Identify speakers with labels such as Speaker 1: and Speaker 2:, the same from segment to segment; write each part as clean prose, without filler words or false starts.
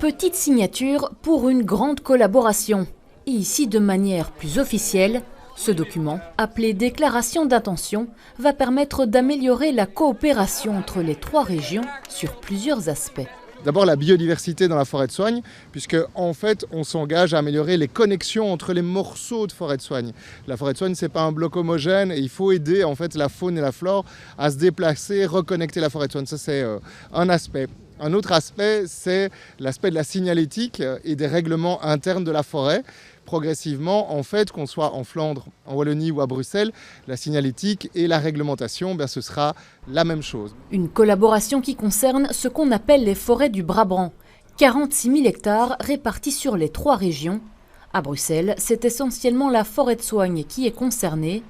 Speaker 1: petite signature pour une grande collaboration. Et ici, de manière plus officielle, ce document, appelé déclaration d'intention, va permettre d'améliorer la coopération entre les 3 régions sur plusieurs aspects.
Speaker 2: D'abord la biodiversité dans la forêt de soigne, puisque en fait on s'engage à améliorer les connexions entre les morceaux de forêt de soigne. La forêt de soigne, c'est pas un bloc homogène et il faut aider en fait la faune et la flore à se déplacer, reconnecter la forêt de soigne. Ça c'est un aspect. Un autre aspect, c'est l'aspect de la signalétique et des règlements internes de la forêt. Progressivement, en fait, qu'on soit en Flandre, en Wallonie ou à Bruxelles, la signalétique et la réglementation, ce sera la même chose.
Speaker 1: Une collaboration qui concerne ce qu'on appelle les forêts du Brabant. 46 000 hectares répartis sur les 3 régions. À Bruxelles, c'est essentiellement la forêt de soigne qui est concernée.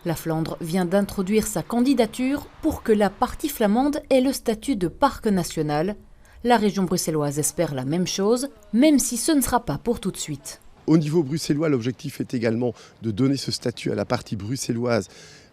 Speaker 1: La Flandre vient d'introduire sa candidature pour que la partie flamande ait le statut de parc national. La région bruxelloise espère la même chose, même si ce ne sera pas pour tout de suite.
Speaker 3: Au niveau bruxellois, l'objectif est également de donner ce statut à la partie bruxelloise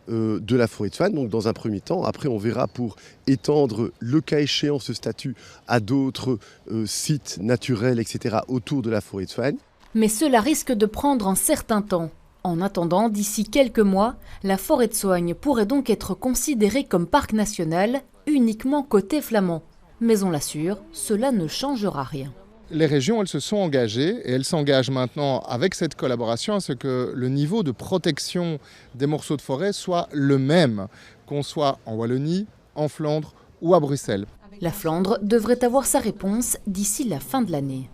Speaker 3: de la forêt de soigne, donc dans un premier temps. Après, on verra pour étendre le cas échéant ce statut à d'autres sites naturels, etc. autour de la forêt de soigne.
Speaker 1: Mais cela risque de prendre un certain temps. En attendant, d'ici quelques mois, la forêt de soigne pourrait donc être considérée comme parc national uniquement côté flamand. Mais on l'assure, cela ne changera rien.
Speaker 2: Les régions, elles se sont engagées et elles s'engagent maintenant avec cette collaboration à ce que le niveau de protection des morceaux de forêt soit le même, qu'on soit en Wallonie, en Flandre ou à Bruxelles.
Speaker 1: La Flandre devrait avoir sa réponse d'ici la fin de l'année.